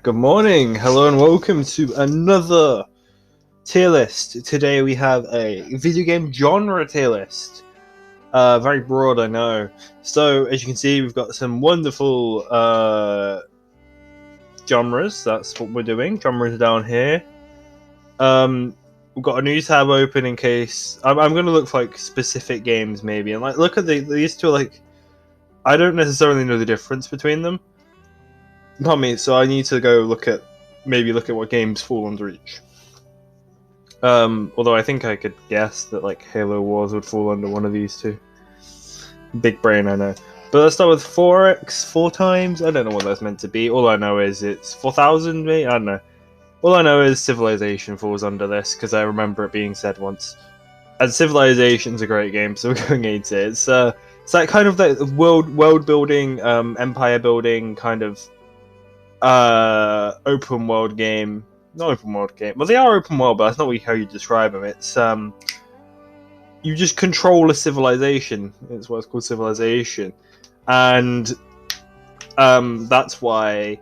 Good morning, hello and welcome to another tier list. Today we have a video game genre tier list. Very broad, I know. So, as you can see, we've got some wonderful genres. That's what we're doing. Genres down here. We've got a new tab open in case... I'm going to look for like specific games maybe. And like, look at these two, like... I don't necessarily know the difference between them. Pardon me, so I need to go look at what games fall under each. Although I think I could guess that like Halo Wars would fall under one of these two. Big brain, I know. But let's start with 4x, 4 times. I don't know what that's meant to be. All I know is it's 4,000, maybe? I don't know. All I know is Civilization falls under this, because I remember it being said once. And Civilization's a great game, so we're going into it. It's that kind of like world building, empire building kind of open world game. Not open world game. Well, they are open world, but that's not how you describe them. It's you just control a civilization. It's what's called civilization, and that's why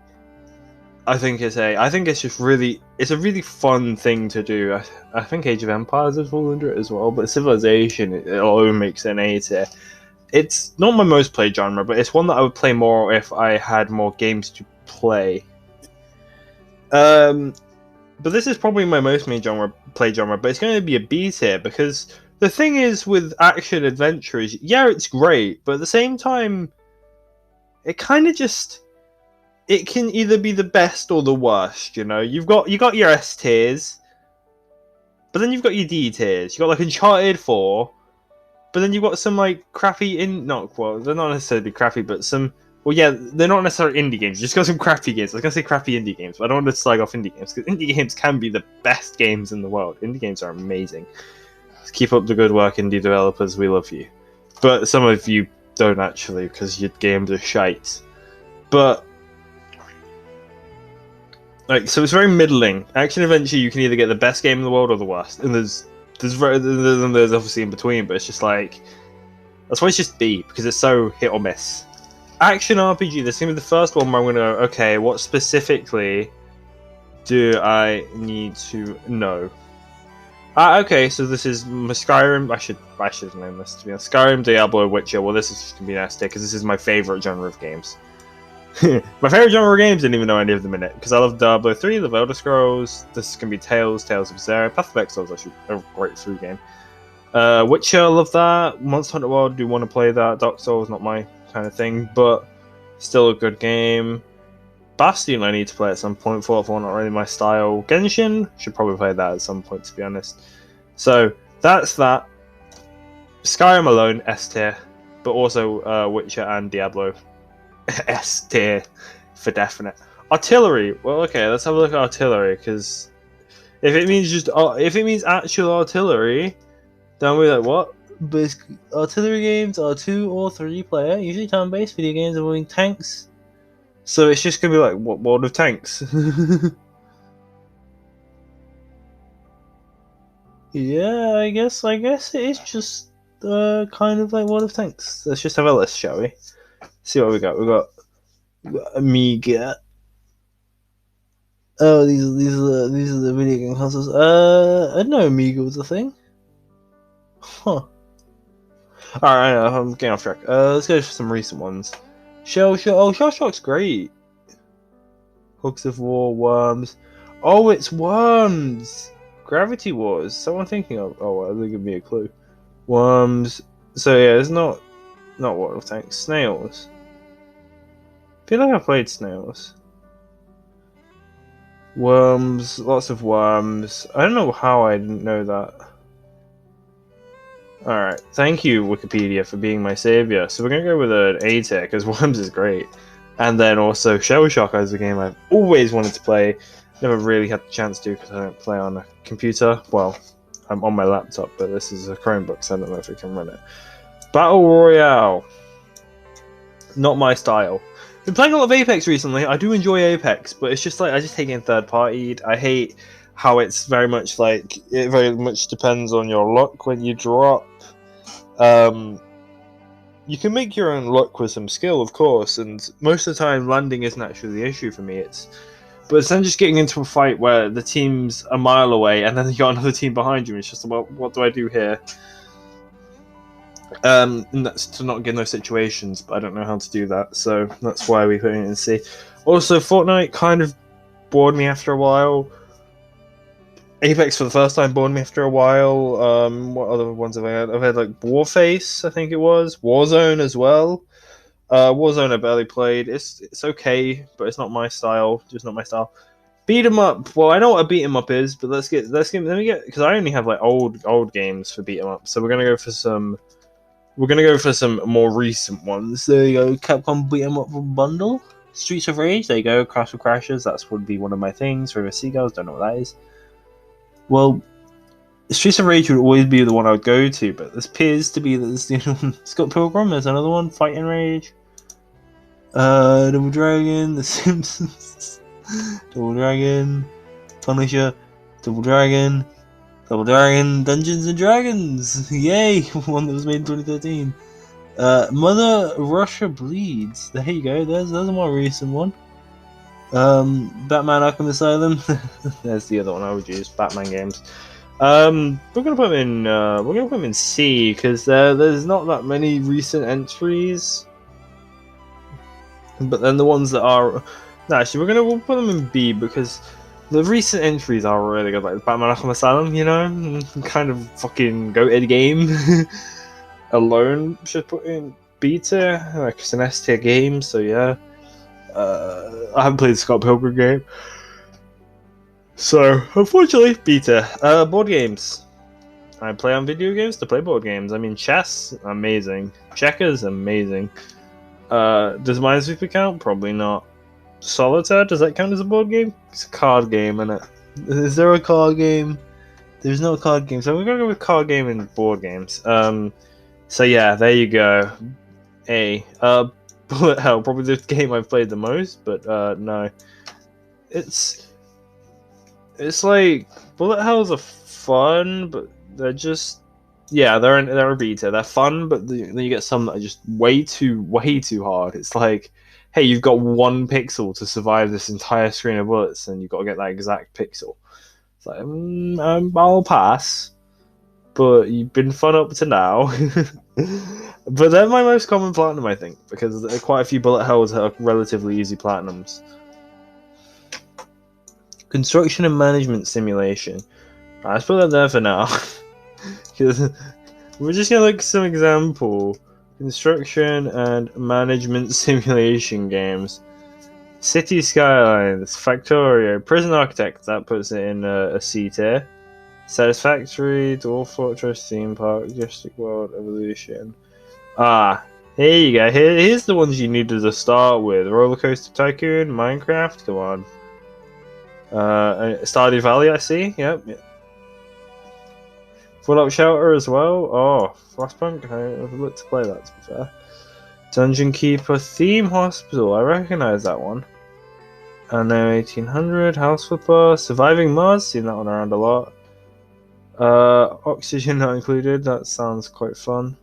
I think it's just really a really fun thing to do. I think Age of Empires would fall under it as well, but Civilization it alone makes it an A tier. It's not my most played genre, but it's one that I would play more if I had more games to play. But this is probably my most main play genre, but it's going to be a B tier because the thing is with action adventure is, yeah, it's great, but at the same time, it kind of just, it can either be the best or the worst. You know, you got your S tiers, but then you've got your D tiers. You got like Uncharted 4, but then you've got some like crappy they're not necessarily crappy, but some. Well, yeah, they're not necessarily indie games. You just got some crappy games. I was going to say crappy indie games, but I don't want to slag off indie games, because indie games can be the best games in the world. Indie games are amazing. Just keep up the good work, indie developers. We love you. But some of you don't actually, because your games are shite. But, like, so it's very middling. Action adventure, you can either get the best game in the world or the worst. And there's obviously in between, but it's just like... That's why it's just B, because it's so hit or miss. Action RPG, this is going to be the first one where I'm going to go, okay, what specifically do I need to know? Okay, so this is Skyrim. I should have known this, to be honest. Skyrim, Diablo, Witcher. Well, this is just going to be an S tier, because this is my favourite genre of games. My favourite genre of games, didn't even know any of them in it, because I love Diablo 3, The Elder Scrolls, this is going to be Tales of Zera, Path of Exile is actually a great free game. Witcher, I love that. Monster Hunter World, do want to play that. Dark Souls, not my kind of thing, but still a good game. Bastion I need to play at some point. Fallout 4 not really my style. Genshin should probably play that at some point, to be honest. So that's that. Skyrim alone S tier, but also Witcher and Diablo S tier for definite. Artillery, well, okay, let's have a look at artillery, because if it means actual artillery, then we're like, what? But artillery games are 2 or 3 player, usually turn-based video games involving tanks. So it's just gonna be like, what, World of Tanks? Yeah, I guess it is just kind of like World of Tanks. Let's just have a list, shall we? See what we got. We got Amiga. Oh, these are the video game consoles. I didn't know Amiga was a thing. Huh. Alright, I'm getting off track. Let's go for some recent ones. Shell Shock's great. Hooks of War, Worms. Oh, it's Worms! Gravity Wars. Someone thinking of. Oh, well, they give me a clue. Worms. So yeah, it's not World of Tanks. Snails. I feel like I played Snails. Worms. Lots of Worms. I don't know how I didn't know that. Alright, thank you Wikipedia for being my saviour. So we're going to go with an A tier, because Worms is great. And then also Shell Shock is a game I've always wanted to play. Never really had the chance to, because I don't play on a computer. Well, I'm on my laptop, but this is a Chromebook, so I don't know if we can run it. Battle Royale. Not my style. Been playing a lot of Apex recently. I do enjoy Apex, but it's just like, I just hate getting third-partied. I hate how it's very much like, it very much depends on your luck when you drop. You can make your own luck with some skill, of course, and most of the time landing isn't actually the issue for me. It's But it's then just getting into a fight where the team's a mile away, and then you got another team behind you, and it's just, well, what do I do here? And that's to not get in those situations, but I don't know how to do that, so that's why we put it in C. Also, Fortnite kind of bored me after a while. Apex for the first time bored me after a while. What other ones have I had? I've had like Warface, I think it was. Warzone as well. Warzone I barely played. It's okay, but it's not my style. Just not my style. Beat 'em up. Well, I know what a beat 'em up is, but let me get, because I only have like old games for beat 'em up. So we're gonna go for some more recent ones. There you go. Capcom beat 'em up bundle. Streets of Rage. There you go. Crash for Crashers. That's would be one of my things. River Seagulls. Don't know what that is. Well, Streets of Rage would always be the one I would go to, but this appears to be that this the only one. Scott Pilgrim, there's another one. Fighting Rage. Double Dragon, The Simpsons. Double Dragon, Punisher, Double Dragon, Dungeons and Dragons. Yay! One that was made in 2013. Mother Russia Bleeds. There you go. There's a more recent one. Batman Arkham Asylum. There's the other one I would use. Batman games. We're gonna put them in C because there's not that many recent entries. But then the ones that are, no, actually we'll put them in B because the recent entries are really good. Like Batman Arkham Asylum, you know, kind of fucking goated game. Alone should put in beta. Like it's an S tier game, so yeah. I haven't played the Scott Pilgrim game, so unfortunately, beta. Board games. I play on video games to play board games. I mean, chess, amazing. Checkers, amazing. Does Minesweeper count? Probably not. Solitaire, does that count as a board game? It's a card game, isn't it? Is there a card game? There's no card game, so we're gonna go with card game and board games. So yeah, there you go. A. Bullet Hell, probably the game I've played the most, but no. It's like Bullet Hells are fun, but they're just, yeah, they're a beta. They're fun, but then you get some that are just way too hard. It's like, hey, you've got 1 pixel to survive this entire screen of bullets, and you've got to get that exact pixel. It's like, I'll pass, but you've been fun up to now. But they're my most common platinum, I think, because there are quite a few bullet hells that are relatively easy platinums. Construction and management simulation. Right, let's put that there for now. We're just gonna look at some example construction and management simulation games. City Skylines, Factorio, Prison Architect, that puts it in a C tier. Satisfactory, Dwarf Fortress, Theme Park, District World, Evolution. Here you go. Here's the ones you needed to start with. Roller Coaster Tycoon, Minecraft, come on. Stardew Valley, I see. Yep. Fallout Shelter as well. Oh, Frostpunk. I would look to play that, to be fair. Dungeon Keeper, Theme Hospital. I recognise that one. And then 1800, House Flipper, Surviving Mars. Seen that one around a lot. Oxygen not included. That sounds quite fun.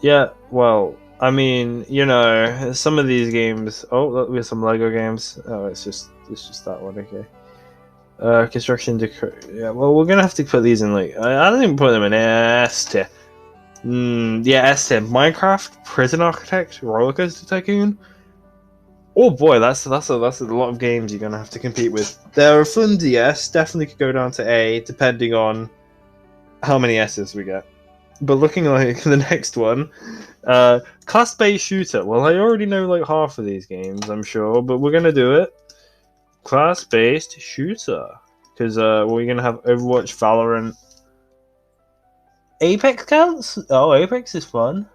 Yeah, well, I mean, you know, some of these games. Oh, look, we have some Lego games. Oh, it's just that one. Okay. Construction decor. Yeah, well, we're gonna have to put these in like. I don't even put them in S tier. Yeah, S tier. Minecraft, Prison Architect, Roller Coaster Tycoon. Oh boy, that's a lot of games you're gonna have to compete with. They're fun to S. Definitely could go down to A, depending on how many S's we get. But looking like the next one, class-based shooter. Well, I already know like half of these games, I'm sure, but we're gonna do it. Class-based shooter, because we're gonna have Overwatch, Valorant, Apex counts. Oh, Apex is fun.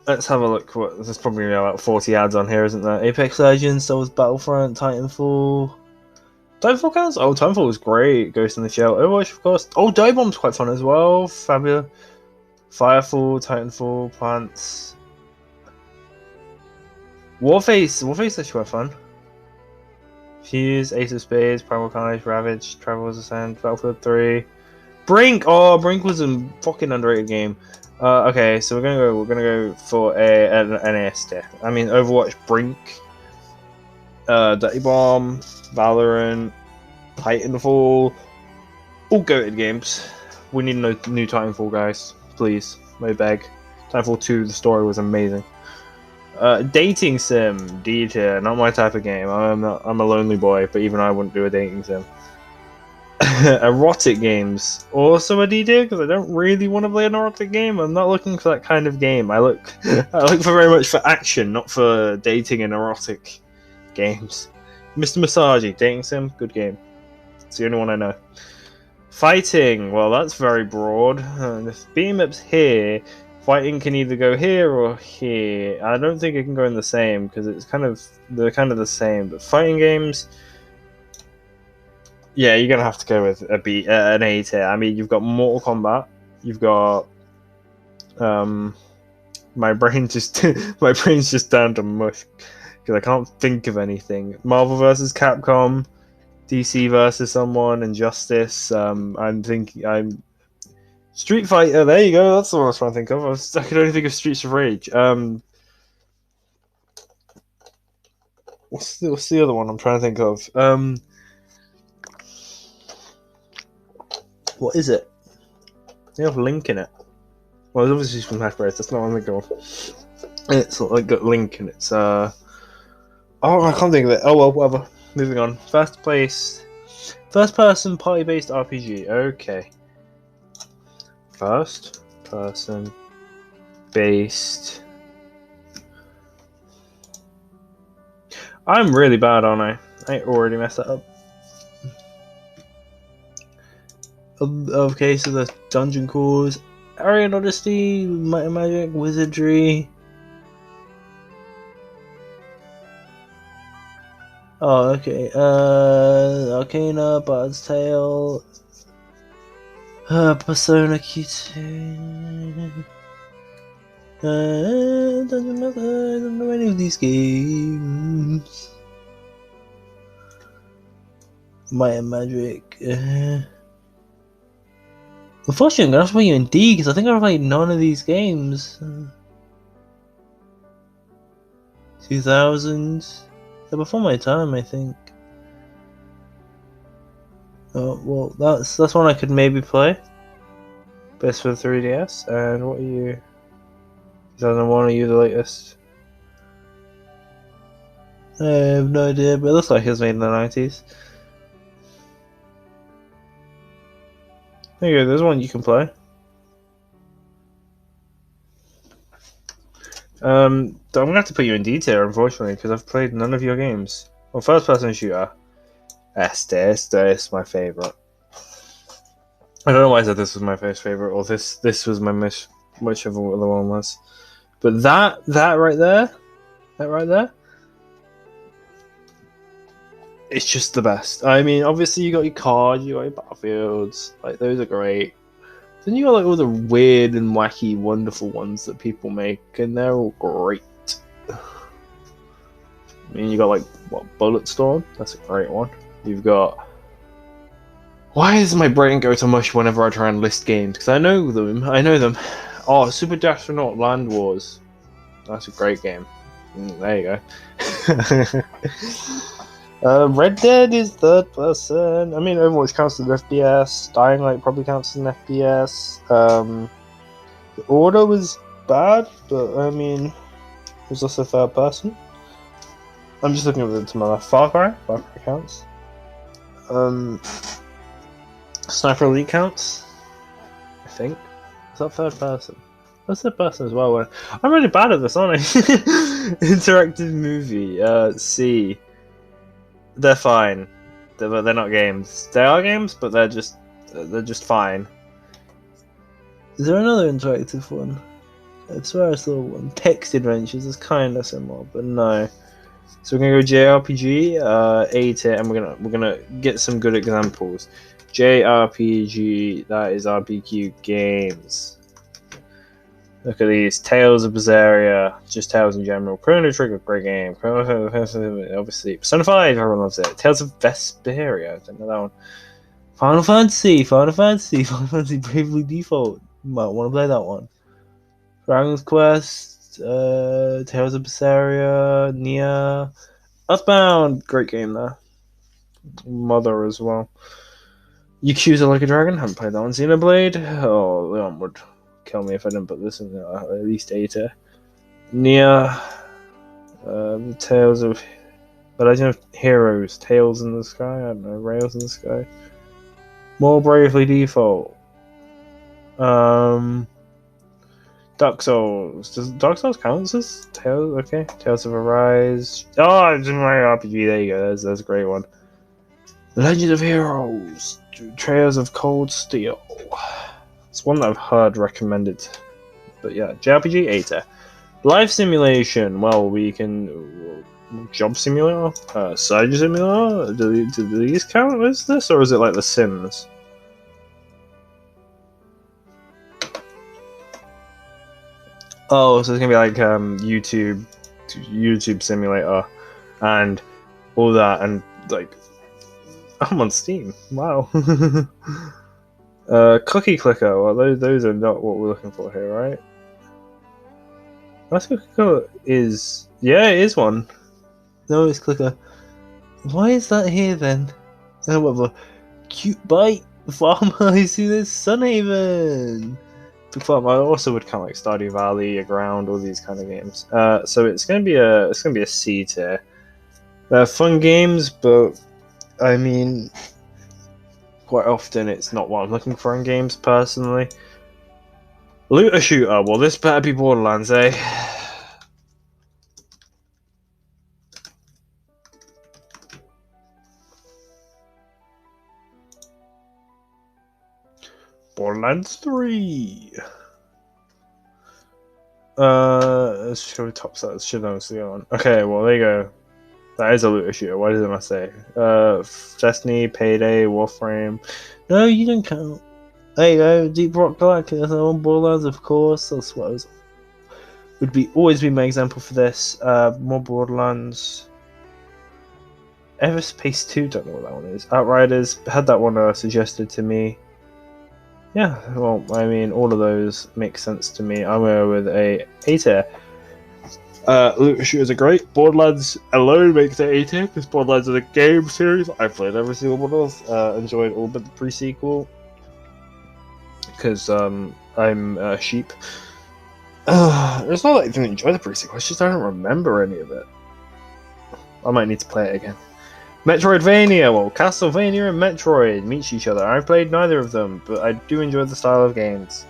Let's have a look. There's probably about 40 ads on here, isn't there? Apex Legends, Star Wars Battlefront, Titanfall. Titanfall counts? Oh, Titanfall was great. Ghost in the Shell. Overwatch, of course. Oh, Dive Bomb's quite fun as well. Fabulous. Firefall, Titanfall, Plants. Warface. Warface is quite fun. Fuse, Ace of Spades, Primal Carnage, Ravage, Travelers Ascent, Battlefield 3. Brink! Oh, Brink was a fucking underrated game. Okay, so we're gonna go for an A tier. I mean, Overwatch, Brink, Dirty Bomb, Valorant, Titanfall, all goated games. We need no new Titanfall, guys. Please, I beg. Titanfall 2, the story was amazing. Dating sim, D tier, not my type of game. I'm a lonely boy, but even I wouldn't do a dating sim. Erotic games, also a D tier, because I don't really want to play an erotic game. I'm not looking for that kind of game. I look for very much for action, not for dating and erotic games. Mr. Masagi, dating sim, good game. It's the only one I know. Fighting, well, that's very broad. If beam up's here, fighting can either go here or here. I don't think it can go in the same because they're kind of the same. But fighting games, yeah, you're gonna have to go with an A tier. I mean, you've got Mortal Kombat, you've got my brain's just down to mush because I can't think of anything. Marvel vs. Capcom, DC versus someone, Injustice. I'm Street Fighter. There you go. That's the one I was trying to think of. I could only think of Streets of Rage. What's the other one I'm trying to think of? What is it? They have Link in it. Well, it's obviously from Smash Bros. That's not what I'm thinking of. It's like got Link and it's oh, I can't think of it. Oh well, whatever. Moving on. First person party based RPG. Okay. First person based. I'm really bad, aren't I? I already messed that up. Okay, so the Dungeon Crawls, Arian Odyssey, Might and Magic, Wizardry. Oh, okay. Arcana, Bard's Tale, Persona Q2. Doesn't matter. I don't know any of these games. Might and Magic. Unfortunately, I'm gonna have to put you in D because I think I've played none of these games. 2000s. They're before my time, I think. Oh well, that's one I could maybe play. Best for the 3DS. And what are you? 2001, are you the latest? I have no idea, but it looks like it was made in the 90s. There you go, there's one you can play. I'm gonna have to put you in D tier, unfortunately, because I've played none of your games. Well, first person shooter. This my favourite. I don't know why I said this was my first favourite, or this was my whichever other one was. But that right there, it's just the best. I mean, obviously you got your cards, you got your battlefields, like those are great. Then you got like all the weird and wacky, wonderful ones that people make, and they're all great. I mean, you got like Bulletstorm, that's a great one. You've got. Why does my brain go to mush whenever I try and list games? Because I know them. Oh, Super Astronaut Land Wars. That's a great game. There you go. Red Dead is third person. I mean, Overwatch counts as an FPS. Dying Light probably counts as an FPS. The Order was bad, but I mean, it was also third person. I'm just looking at it to my left. Far Cry counts. Sniper Elite counts, I think. Is that third person? That's third person as well. I'm really bad at this, aren't I? Interactive movie. C. They're fine. They're not games. They are games, but they're just fine. Is there another interactive one? I swear I saw one. Text Adventures is kind of similar, but no. So we're gonna go JRPG, A tier, and we're gonna get some good examples. JRPG, that is RPQ games. Look at these. Tales of Berseria, just Tales in general. Chrono Trigger, great game. Obviously. Persona 5, everyone loves it. Tales of Vesperia, I don't know that one. Final Fantasy, Bravely Default. You might want to play that one. Dragon's Quest, Tales of Berseria, Nier, Earthbound, great game there. Mother as well. Yakuza Like a Dragon, haven't played that one. Xenoblade, oh, Leon would kill me if I didn't put this in there. At least 8. Nier, Tales of The Legend of Heroes, Tales in the Sky, I don't know, Rails in the Sky. More Bravely Default. Dark Souls. Does Dark Souls count as Tales? Okay. Tales of Arise. Oh, it's Mario RPG. There you go. That's a great one. Legend of Heroes. Trails of Cold Steel. It's one that I've heard recommended. But yeah, JRPG 8. Life Simulation. Well, we can... Job Simulator? Surgeon Simulator? Do these count as this? Or is it like The Sims? Oh, so it's gonna be like YouTube Simulator, and all that, and like I'm on Steam. Wow. Cookie Clicker. Well, those are not what we're looking for here, right? That's Cookie Clicker is it is one. No, it's Clicker. Why is that here then? Oh, whatever. Cute Bite Farmer. I see this Sunhaven. Farm. I also would count like Stardew Valley, Aground, all these kind of games. So it's gonna be a C tier. They're fun games, but I mean, quite often it's not what I'm looking for in games personally. Looter shooter. Well, this better be Borderlands, eh? Borderlands 3. Let's show top sets. Should know the other one. Okay, well there you go. That is a looter shooter. Why didn't I say? Destiny, Payday, Warframe. No, you don't count. There you go. Deep Rock Galactic. That's on Borderlands, of course. That's what I was. Always be my example for this. More Borderlands. Everspace 2. Don't know what that one is. Outriders. Had that one suggested to me. Yeah, well, I mean, all of those make sense to me. I'm going with a A tier. Looter shooters are great. Borderlands alone makes it A tier because Borderlands is a game series. I've played every single one of those. Enjoyed all but the pre-sequel because I'm a sheep. It's not that I didn't enjoy the pre-sequel. It's just I don't remember any of it. I might need to play it again. Metroidvania, well, Castlevania and Metroid meet each other. I've played neither of them, but I do enjoy the style of games.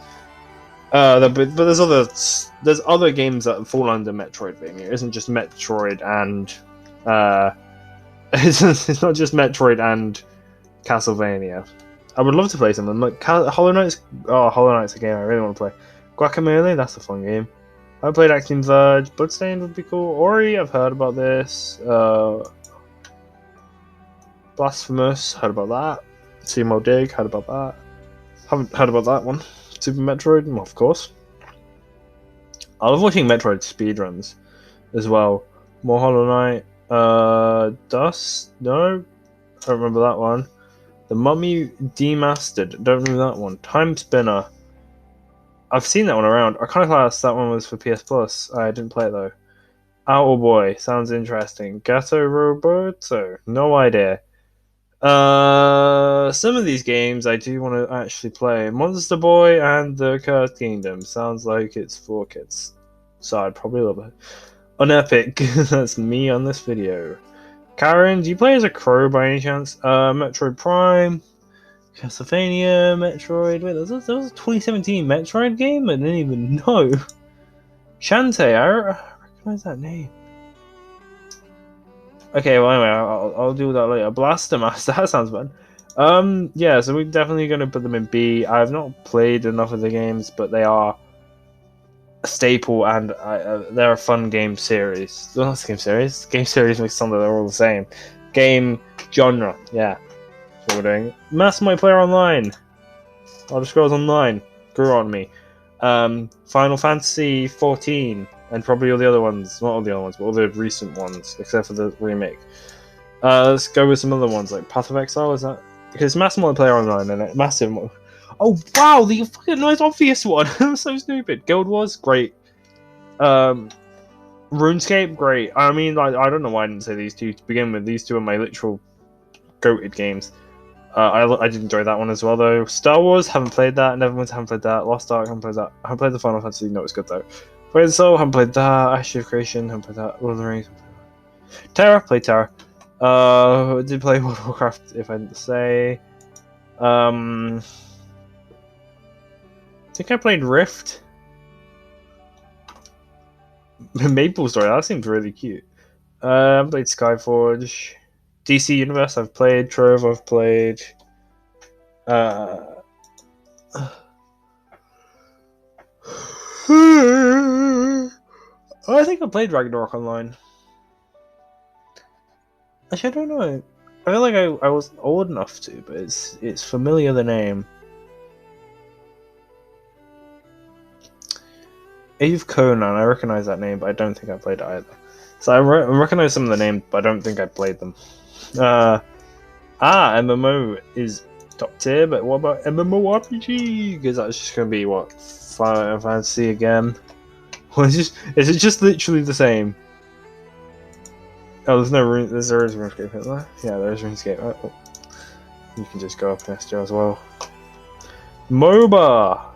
But there's other games that fall under Metroidvania. It isn't just Metroid and it's not just Metroid and Castlevania. I would love to play some of them. Like Hollow Knight's a game I really want to play. Guacamelee, that's a fun game. I played Axiom Verge. Bloodstained would be cool. Ori, I've heard about this. Blasphemous, heard about that. Sumo Dig, heard about that. Haven't heard about that one. Super Metroid, well, of course. I love watching Metroid speedruns as well. More Hollow Knight. Dust? No? I don't remember that one. The Mummy Demastered. Don't remember that one. Time Spinner. I've seen that one around. Iconoclast, that one was for PS Plus. I didn't play it though. Outer Boy, sounds interesting. Gato Roboto? No idea. Some of these games I do want to actually play. Monster Boy and the Cursed Kingdom. Sounds like it's for kids. So I'd probably love it. On Epic, that's me on this video. Karen, do you play as a crow by any chance? Metroid Prime, Castlevania, Metroid. Wait, that was a 2017 Metroid game? I didn't even know. Shantae, I recognize that name. Okay, well anyway, I'll do that later. Blaster Master, that sounds fun. Yeah, so we're definitely going to put them in B. I've not played enough of the games, but they are a staple and they're a fun game series. Well, not a game series. Game series makes it sound like they're all the same. Game genre, yeah. That's what we're doing. Mass Multiplayer Online. Elder Scrolls Online. Grew on me. Final Fantasy 14. And probably all the other ones, not all the other ones, but all the recent ones, except for the remake. Let's go with some other ones, like Path of Exile, is that? Because it's Mass Multiplayer Online, and massive. Oh wow, the fucking most obvious one. I'm so stupid. Guild Wars, great. RuneScape, great. I mean, I don't know why I didn't say these two to begin with. These two are my literal goated games. I did enjoy that one as well, though. Star Wars, haven't played that. Neverwinter, haven't played that. Lost Ark, haven't played that. I haven't played the Final Fantasy, no, it's good though. Played the Soul, haven't played that. Ashes of Creation, haven't played that. Lord of the Rings, Terra, played Terra. Did play World of Warcraft, if I didn't say. I think I played Rift. Maple Story, that seems really cute. I've played Skyforge. DC Universe, I've played. Trove, I've played. I think I played Ragnarok Online. Actually, I don't know. I feel like I was old enough to, but it's familiar, the name. Eve Conan, I recognize that name, but I don't think I played it either. So I recognize some of the names, but I don't think I played them. MMO is top tier, but what about MMORPG? Because that's just going to be, what, Final Fantasy again? Is it just literally the same? Oh, there's no rune. There is RuneScape, isn't there? Yeah, there is RuneScape. Oh. You can just go up next year as well. MOBA!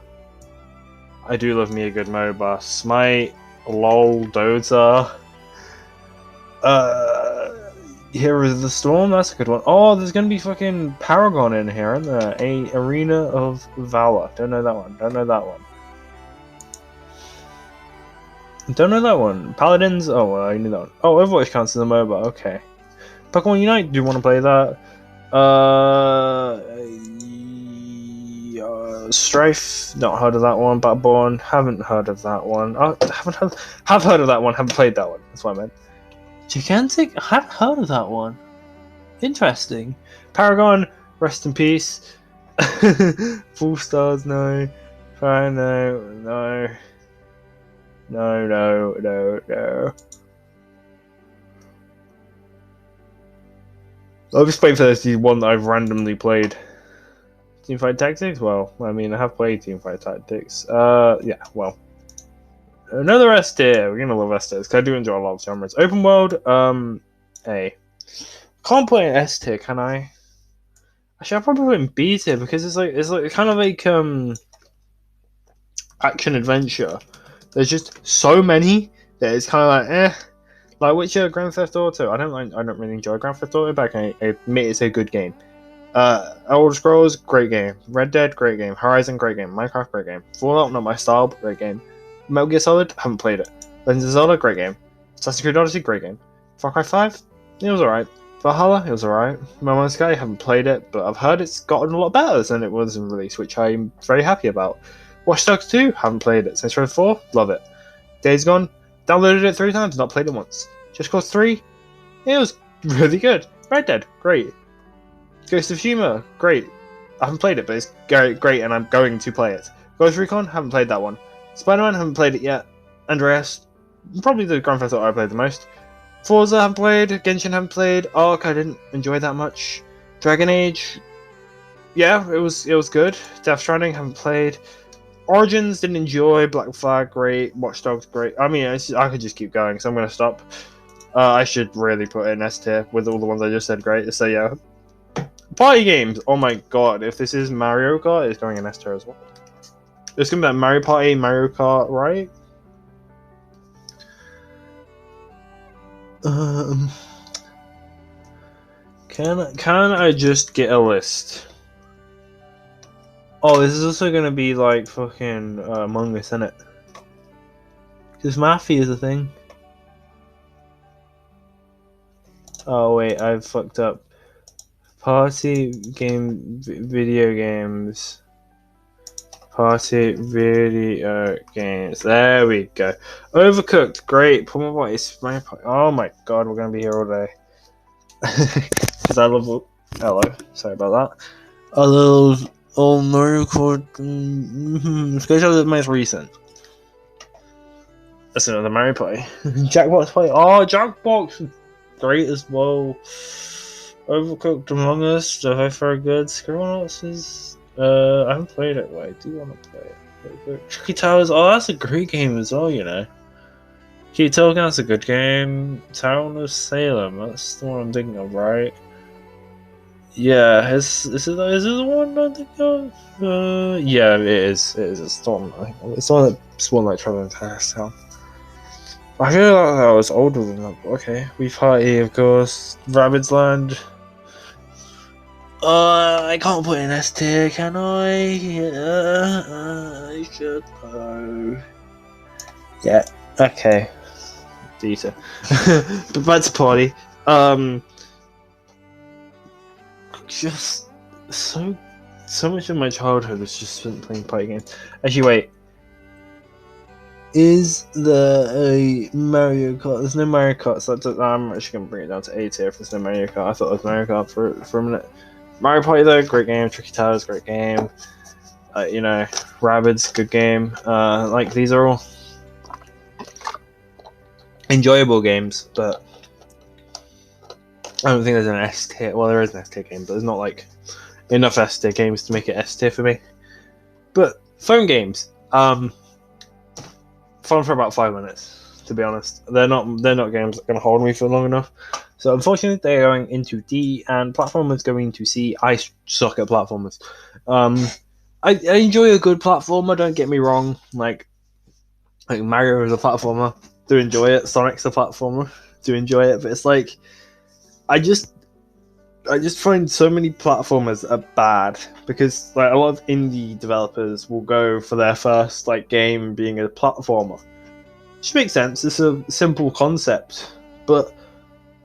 I do love me a good MOBA. Smite, LOL, Dota. Heroes of the Storm, that's a good one. Oh, there's gonna be fucking Paragon in here, isn't there? A Arena of Valor. Don't know that one. Don't know that one. Don't know that one. Paladins. Oh, well, I knew that one. Oh, Overwatch counts as a MOBA. Okay. Pokemon Unite. Do you want to play that? Strife. Not heard of that one. Battleborn. Haven't heard of that one. Have heard of that one. Haven't played that one. That's what I meant. Gigantic. I haven't heard of that one. Interesting. Paragon. Rest in peace. Full stars. No. Fire. No. No. No. I'll just wait for this one that I've randomly played. Teamfight Tactics? Well, I mean, I have played Teamfight Tactics. Yeah, well. Another S tier. We're gonna love S tiers, because I do enjoy a lot of genres. Open world, A. Can't play an S tier, can I? Actually, I'll probably put in B tier, because it's kind of like, action adventure. There's just so many that it's kind of like, eh. Like Witcher, Grand Theft Auto. I don't really enjoy Grand Theft Auto, but I admit it's a good game. Elder Scrolls, great game. Red Dead, great game. Horizon, great game. Minecraft, great game. Fallout, not my style, but great game. Metal Gear Solid, haven't played it. Legend of Zelda, great game. Assassin's Creed Odyssey, great game. Far Cry 5, it was alright. Valhalla, it was alright. No Man's Sky, haven't played it, but I've heard it's gotten a lot better than it was in release, which I'm very happy about. Watch Dogs 2, haven't played it. Saints Row 4, love it. Days Gone, downloaded it 3 times, not played it once. Just Cause 3, it was really good. Red Dead, great. Ghost of Tsushima, great. I haven't played it, but it's great, and I'm going to play it. Ghost Recon, haven't played that one. Spider-Man, haven't played it yet. Andreas, probably the Grand Theft Auto I played the most. Forza, haven't played. Genshin, haven't played. Ark, I didn't enjoy that much. Dragon Age, yeah, it was good. Death Stranding, haven't played. Origins, didn't enjoy. Black Flag, great. Watch Dogs, great. I mean, I could just keep going, so I'm going to stop. I should really put in S tier with all the ones I just said, great. So yeah. Party games, oh my god, if this is Mario Kart, it's going in S tier as well. It's going to be like Mario Party, Mario Kart, right? Can I just get a list? Oh, this is also gonna be like fucking Among Us, isn't it? Because Mafia is a thing. Oh wait, I've fucked up. Party game, video games. Party video games. There we go. Overcooked, great. Put my voice. Oh my god, we're gonna be here all day. Because I love. Hello, sorry about that. I love. Oh, Mario Kart. Let's go to the most recent. That's another Mario Party. Jackbox Party. Oh, Jackbox. Great as well. Overcooked, Among Us. Very good. Scribblenauts is I haven't played it, but I do want to play it. Tricky Towers, oh, that's a great game as well, you know. Keep talking, that's a good game. Town of Salem, that's the one I'm thinking of, right? Yeah, is it the one I'm thinking of? Yeah, it is. It is. It's the one. It's the one that's one like traveling to Town. I feel like I was older than that. But okay, We Party, of course. Rabbids Land. I can't put in S tier, can I? I should though. Yeah. Okay. Dita. But back to Party. Just so much of my childhood was just spent playing party games. Actually, wait. Is there a Mario Kart? There's no Mario Kart, so I'm actually gonna bring it down to A tier if there's no Mario Kart. I thought it was Mario Kart for a minute. Mario Party though, great game. Tricky Towers, great game. You know, Rabbids, good game. Like these are all enjoyable games, but I don't think there's an S tier. Well, there is an S tier game, but there's not like enough S tier games to make it S tier for me. But phone games, fun for about 5 minutes. To be honest, they're not games that are gonna hold me for long enough. So unfortunately, they're going into D, and platformers going to C. I suck at platformers. I enjoy a good platformer. Don't get me wrong. Like Mario is a platformer. Do enjoy it. Sonic's a platformer. Do enjoy it. But it's like I just find so many platformers are bad because like a lot of indie developers will go for their first like game being a platformer, which makes sense. It's a simple concept, but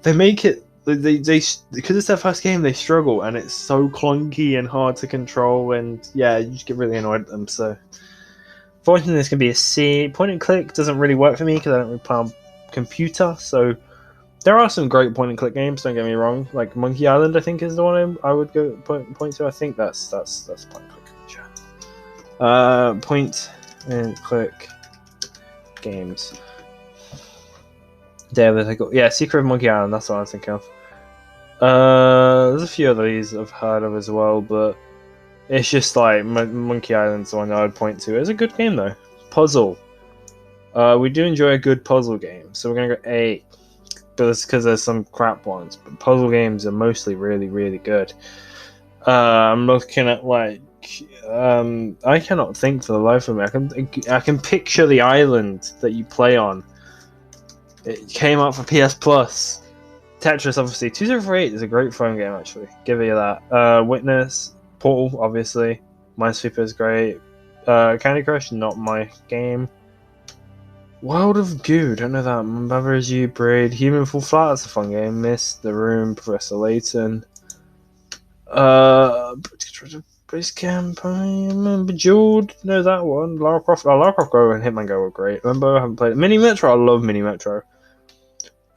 they make it they because it's their first game. They struggle, and it's so clunky and hard to control, and yeah, you just get really annoyed at them. So, fortunately, this can be a C. Point and click doesn't really work for me because I don't really play on computer. So. There are some great point and click games. Don't get me wrong. Like Monkey Island, I think is the one I would go point to. I think that's point and click. Sure. Point and click games. Yeah, Secret of Monkey Island. That's what I was thinking of. There's a few of these I've heard of as well, but it's just like Monkey Island's the one I would point to. It's a good game though. Puzzle. We do enjoy a good puzzle game, so we're gonna go A. But it's because there's some crap ones. But puzzle games are mostly really, really good. I'm looking at like I cannot think for the life of me. I can picture the island that you play on. It came out for PS Plus. Tetris, obviously. 2048 is a great phone game, actually. Give you that. Witness, Portal, obviously. Minesweeper is great. Candy Crush, not my game. World of Goo, don't know that. Mother is You, Braid, Human Fall Flat, that's a fun game. Mist, The Room, Professor Layton. Base Camp, Bejeweled, know that one. Lara Croft Go and Hitman Go were great. Remember, I haven't played it. Mini Metro, I love Mini Metro.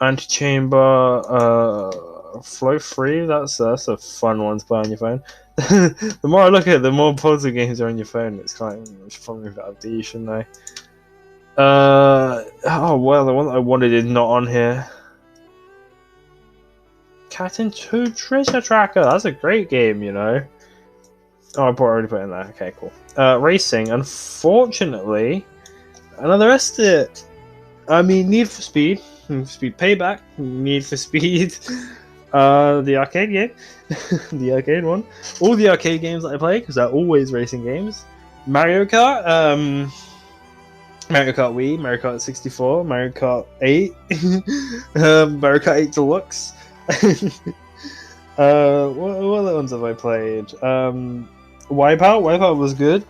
Antichamber, Flow Free, that's a fun one to play on your phone. The more I look at it, the more puzzle games are on your phone. It's kind of probably about D, shouldn't I? Oh well, the one that I wanted is not on here. Cat and Toad Treasure Tracker. That's a great game, you know. Oh, I already put it in there. Okay, cool. Racing. Unfortunately, another S tier. I mean, Need for Speed, Speed Payback, Need for Speed, the arcade game, the arcade one. All the arcade games that I play because they're always racing games. Mario Kart. Mario Kart Wii, Mario Kart 64, Mario Kart 8, Mario Kart 8 Deluxe. What other ones have I played? Wipeout was good.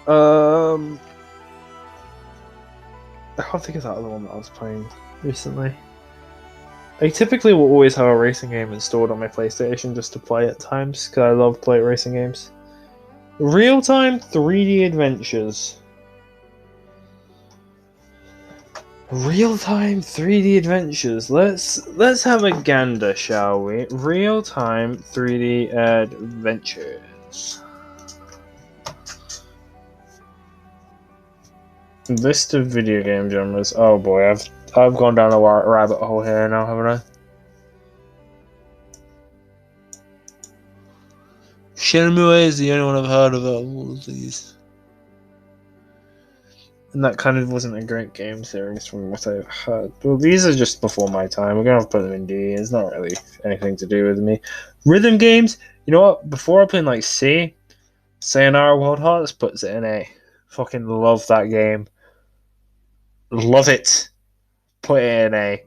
I can't think of that other one that I was playing recently. I typically will always have a racing game installed on my PlayStation just to play at times, because I love play racing games. Real-time 3D adventures. Real-time 3D adventures. Let's have a gander, shall we? Real-time 3D adventures. List of video game genres. Oh boy, I've gone down a rabbit hole here now, haven't I? Shenmue is the only one I've heard of out of all of these. And that kind of wasn't a great game series from what I've heard. Well, these are just before my time. We're going to have to put them in D. It's not really anything to do with me. Rhythm games, you know what? Before I put in like C, Sayonara Wild Hearts puts it in A. Fucking love that game. Love it. Put it in A.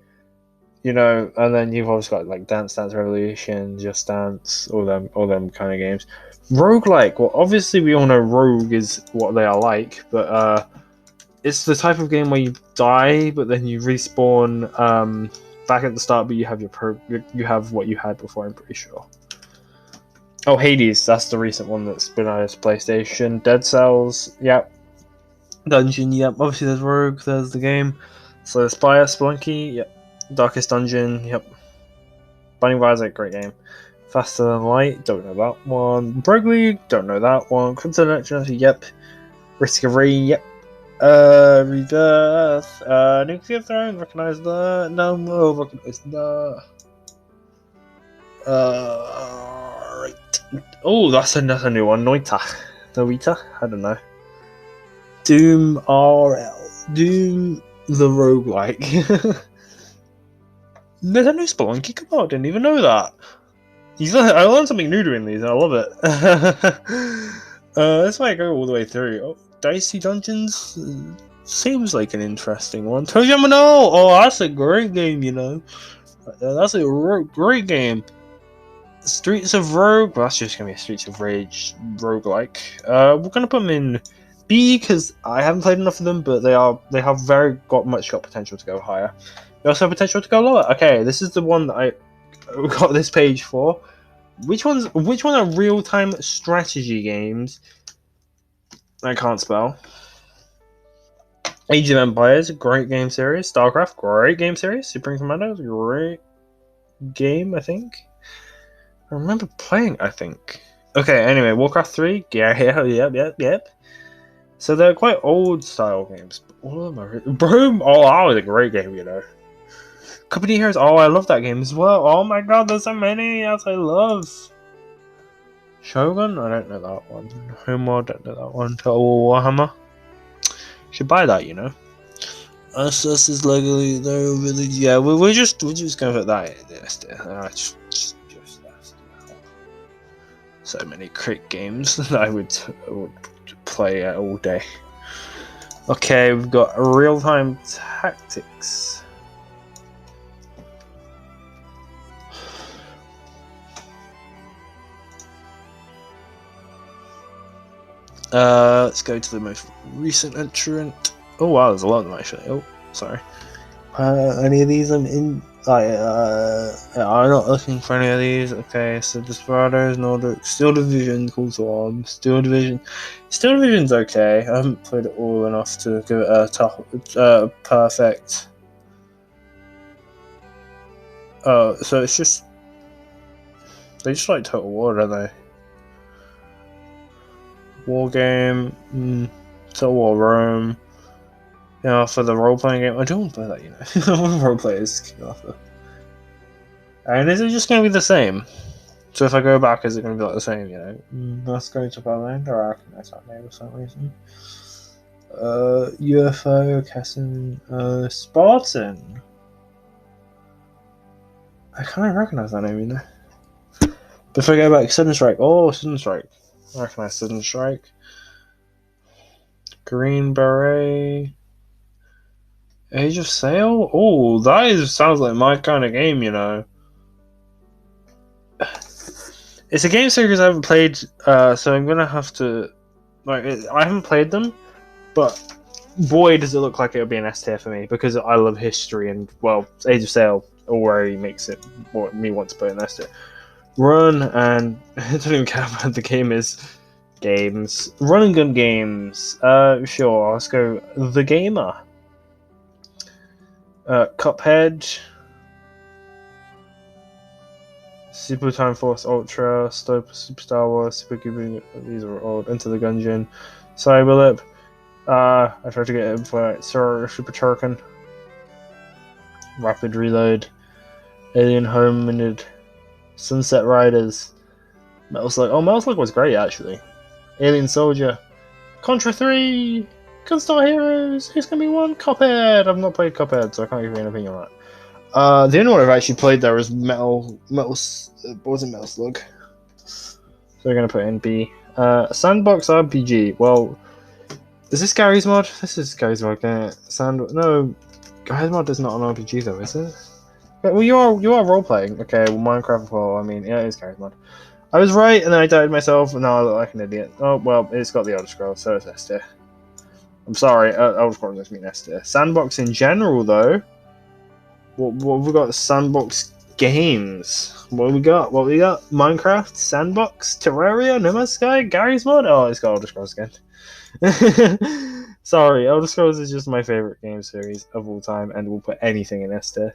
You know, and then you've always got like Dance Dance Revolution, Just Dance, all them kind of games. Roguelike, well, obviously we all know Rogue is what they are like, but it's the type of game where you die, but then you respawn back at the start, but you have you have what you had before. I'm pretty sure. Oh, Hades, that's the recent one that's been on its PlayStation. Dead Cells, yep. Dungeon, yep. Obviously, there's Rogue, there's the game. So Spire, Spelunky, yep. Darkest Dungeon, yep. Binding of Isaac, great game. Faster Than Light, don't know that one. Rogue League, don't know that one. Crimson Electricity, yep. Risk of Rain, yep. Rebirth, Nuclear Throne, recognize that. No more, recognize that. Right. Oh, that's a new one. Noita, I don't know. Doom RL, Doom the roguelike. There's a new Spelunky come out. I didn't even know that. I learned something new doing these, and I love it. That's why I go all the way through. Oh, Dicey Dungeons seems like an interesting one. Toyamano! Oh, that's a great game, you know. That's a great game. Streets of Rogue. Well, that's just gonna be a Streets of Rage roguelike. We're gonna put them in B because I haven't played enough of them, but they have got potential to go higher. They also have potential to go lower. Okay, this is the one that I got this page for. Which one are real-time strategy games? I can't spell. Age of Empires, great game series. StarCraft, great game series. Supreme Commandos, great game, I think. I remember playing, I think. Okay, anyway, Warcraft 3, yep. So they're quite old style games. But all of them are... Boom! Oh, that was a great game, you know. Company Heroes, oh, I love that game as well. Oh my god, there's so many else I love. Shogun? I don't know that one. Homeworld, don't know that one. Total Warhammer. Should buy that, you know. Us is legally no village. Yeah, we're just gonna put that in this. Just so many crit games that I would play all day. Okay, we've got real-time tactics. Let's go to the most recent entrant. Oh wow, there's a lot of them actually. Oh, sorry. Any of these I'm in? I'm not looking for any of these. Okay, so Desperados, Nordic, Steel Division, Call to Arms, Steel Division. Steel Division's okay. I haven't played it all enough to give it a perfect. So it's just they just like Total War, don't they? War game, Total War Rome. You know, for the role-playing game, I don't want to play that, you know. I want role-players. And is it just going to be the same? So if I go back, is it going to be like the same, you know? Let's go to Berlin, or I recognize that name for some reason. UFO, Cassin, Spartan. I kind of recognize that name, you know. But if I go back, Sudden Strike. Oh, Sudden Strike. I recognize Sudden Strike. Green Beret. Age of Sail? Oh, that sounds like my kind of game, you know. It's a game series I haven't played, so I'm gonna have to... I haven't played them, but boy does it look like it would be an S tier for me, because I love history, and, well, Age of Sail already makes it me want to play an S tier. Run, and I don't even care about the game is... Games. Run and gun games. Sure, let's go The Gamer. Cuphead, Super Time Force Ultra, Super Star Wars, Super Cube, these are old, Enter the Gungeon, Cyberlip, I tried to get it for Super Turrican, Rapid Reload, Alien Hominid, Sunset Riders, Metal Slug. Oh, Metal Slug was great actually. Alien Soldier. Contra 3. Gunstar Heroes. Who's gonna be one? Cuphead. I've not played Cuphead, so I can't give you an opinion on that. The only one I've actually played there is Metal. What was it? Metal Slug. So we're gonna put in B. Sandbox RPG. Well, is this Gary's mod? This is Gary's mod. No, Gary's mod is not an RPG though, is it? Well, you are role playing. Okay, well, Minecraft. Well, I mean, yeah, it is Gary's mod. I was right, and then I doubted myself, and now I look like an idiot. Oh well, it's got the Elder Scrolls, so it's S tier. I'm sorry, Elder Scrolls doesn't mean S tier. Sandbox in general, though. What have we got? Sandbox games. What have we got? Minecraft, Sandbox, Terraria, No Man's Sky, Gary's mod. Oh, it's got Elder Scrolls again. Sorry, Elder Scrolls is just my favorite game series of all time, and we'll put anything in S tier.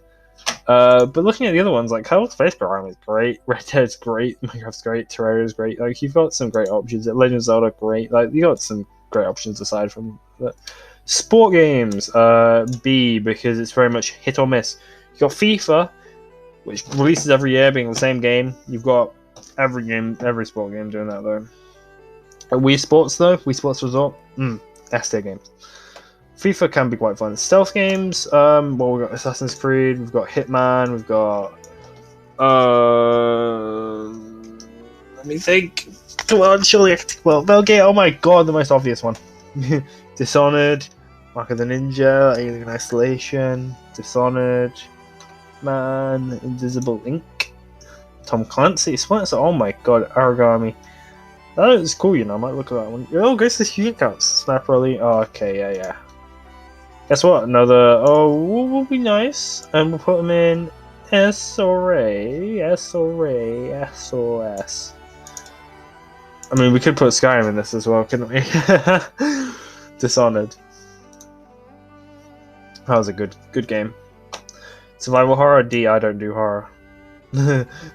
But looking at the other ones, like Kerbal Space Program is great, Red Dead's great, Minecraft's great, Terraria's great. Like you've got some great options. Legend of Zelda, great. Like you got some great options aside from that. Sport games, B, because it's very much hit or miss. You got FIFA, which releases every year, being the same game. You've got every sport game doing that though. Wii Sports though, Wii Sports Resort, S tier games. FIFA can be quite fun. Stealth games, well, we've got Assassin's Creed, we've got Hitman, we've got let me think. Come on, surely I can think. Well, Metal Gear, oh my god, the most obvious one. Dishonored, Mark of the Ninja, Alien Isolation, Dishonored, Man, Invisible Ink, Tom Clancy, Splinter. Oh my god, Origami. That is cool, you know, I might look at that one. Oh, Ghost of Tsushima counts. Snap Rally. Oh, okay, yeah. Guess what? Another. Oh, will be nice. And we'll put them in S or A. S or A. S or S. I mean, we could put Skyrim in this as well, couldn't we? Dishonored. That was a good game. Survival horror D. I don't do horror.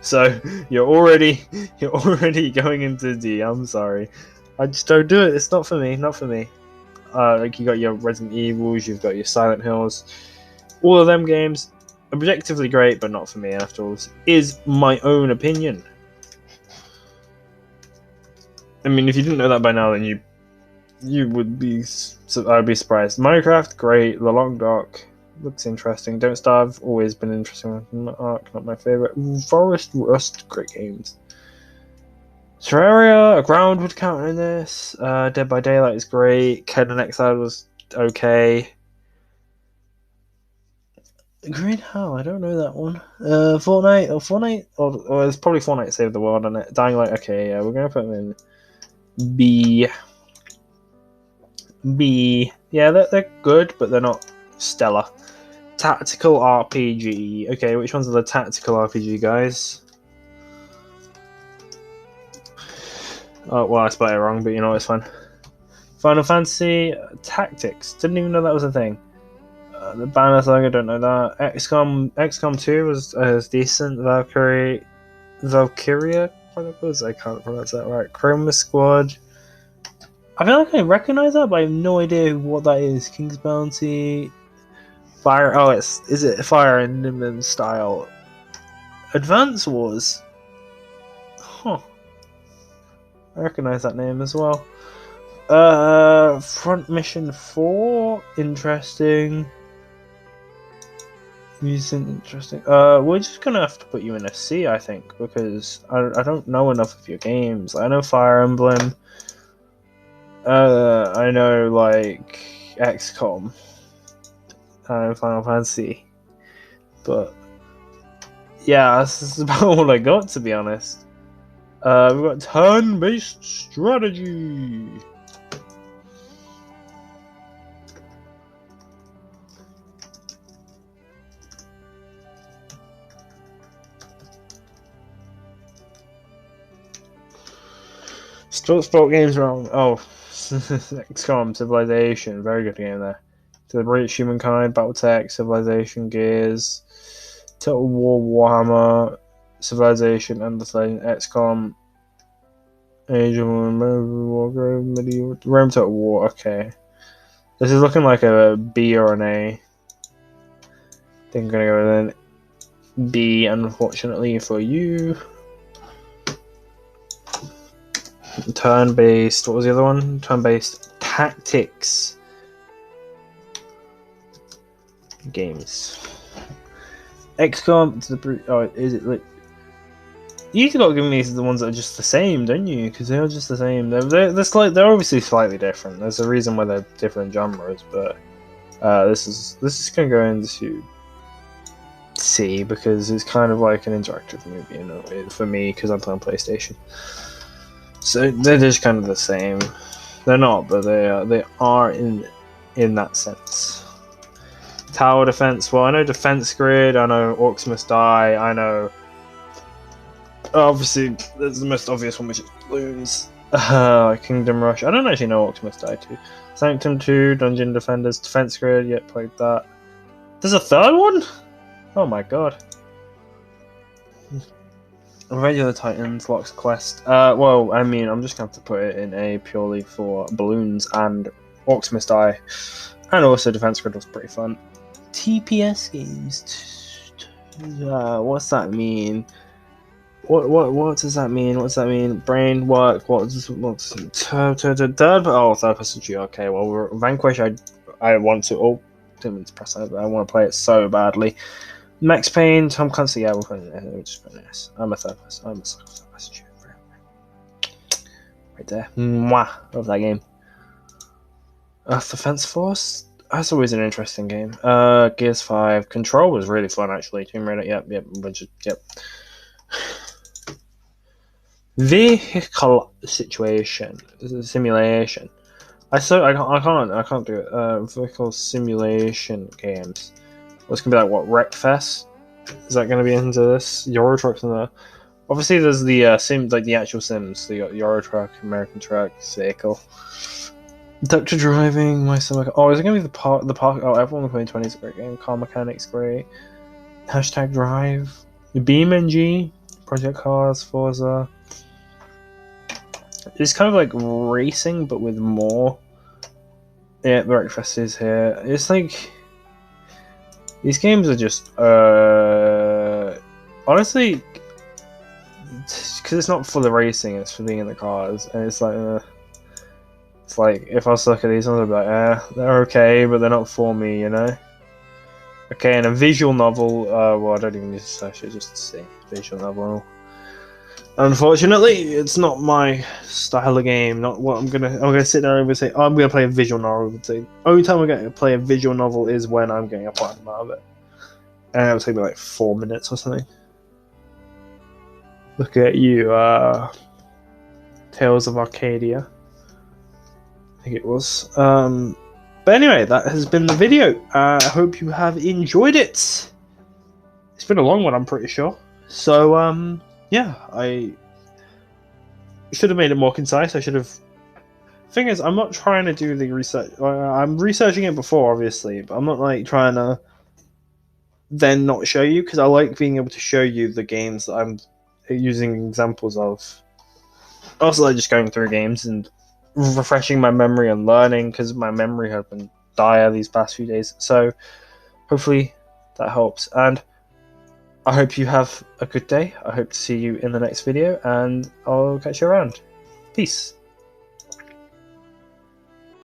So you're already going into D. I'm sorry. I just don't do it. It's not for me. Not for me. Like you got your Resident Evils, you've got your Silent Hills. All of them games, objectively great, but not for me. After all, is my own opinion. I mean, if you didn't know that by now, then you would be. I'd be surprised. Minecraft, great. The Long Dark looks interesting. Don't Starve, always been interesting. Ark, not my favorite. Forest Rust, great games. Terraria, Ground would count in this. Dead by Daylight is great. Conan Exile was okay. Green Hell, I don't know that one. Fortnite, or it's probably Fortnite Save the World on it. Dying Light, okay, yeah, we're gonna put them in B. Yeah, they're good, but they're not stellar. Tactical RPG. Okay, which ones are the tactical RPG, guys? Oh, well, I spelled it wrong, but you know, it's fine. Final Fantasy Tactics. Didn't even know that was a thing. The Banner Saga, don't know that. XCOM 2 was decent. Valkyria Chronicles, I can't pronounce that right. Chroma Squad. I feel like I recognize that, but I have no idea what that is. King's Bounty. Fire. Oh, is it Fire Emblem style? Advance Wars. Huh. I recognize that name as well. Front Mission 4, interesting. Music, interesting. We're just gonna have to put you in a C, I think, because I don't know enough of your games. I know Fire Emblem. I know like XCOM. I know Final Fantasy, but yeah, that's about all I got, to be honest. We've got turn-based strategy. Sport games wrong. Oh, XCOM, Civilization, very good game there. Deliberate Humankind, Battletech, Civilization, Gears, Total War, Warhammer, Civilization, Undertale, XCOM, Age of Warcraft, Medieval, Rome Total War. Okay, this is looking like a B or an A. I think I'm gonna go with an B, unfortunately for you. Turn-based. What was the other one? Turn-based tactics games. XCOM to the oh, is it like? You gotta give me the ones that are just the same, don't you? Because they're just the same. They're obviously slightly different. There's a reason why they're different genres, but this is gonna go into C because it's kind of like an interactive movie, you know, for me because I'm playing PlayStation. So they're just kind of the same. They're not, but they are in that sense. Tower defense. Well, I know defense grid. I know orcs must die. I know. Obviously, there's the most obvious one, which is balloons. Kingdom Rush. I don't actually know orcs must die too. Sanctum 2, Dungeon Defenders, defense grid. Yet played that. There's a third one. Oh my god. Regular Titans, Locks Quest. Well, I mean, I'm just going to have to put it in A purely for balloons and orcs must die. And also Defense Grid was pretty fun. TPS games. What's that mean? What does that mean? What's that mean? Brain work. What's third? Oh, third person shooter. Okay, well, Vanquish. I want to. Oh, didn't mean to press that, but I want to play it so badly. Max Payne. Tom Clancy. Yeah, we're playing it. Just playing this. I'm a third person. I'm a third person shooter. Right there. Mwah. Love that game. Earth Defense Force. That's always an interesting game. Gears 5. Control was really fun, actually. Tomb Raider. Yep. Yep. Vehicle situation. Simulation. I can't do it. Vehicle simulation games. What's gonna be like? What, Wreckfest? Is that gonna be into this? Euro Trucks in there. Obviously, there's the Sims, like the actual Sims. So you got Euro Truck, American Truck, Vehicle. Doctor Driving, My Summer. Oh, is it gonna be the park? Oh, everyone playing 20 is a great game. Car Mechanics, great. Hashtag Drive. BeamNG, Project Cars, Forza. It's kind of like racing, but with more. Yeah, Breakfast is here. It's like these games are just honestly, because it's not for the racing; it's for being in the cars, and it's like. It's like, if I was to look at these ones, I'd be like, they're okay, but they're not for me, you know? Okay, and a visual novel, well, I don't even need to search it just to see. Visual novel. Unfortunately, it's not my style of game, not what I'm gonna sit there and say, oh, I'm gonna play a visual novel. The only time I'm gonna play a visual novel is when I'm getting a platinum out of it. And it'll take me like 4 minutes or something. Look at you, Tales of Arcadia. I think it was. But anyway, that has been the video. I hope you have enjoyed it. It's been a long one, I'm pretty sure. So, yeah, I should have made it more concise. I should have. Thing is, I'm not trying to do the research. I'm researching it before, obviously, but I'm not like trying to then not show you, because I like being able to show you the games that I'm using examples of. Also, like just going through games and refreshing my memory and learning, because my memory has been dire these past few days. So hopefully that helps, and I hope you have a good day. I hope to see you in the next video, and I'll catch you around. Peace.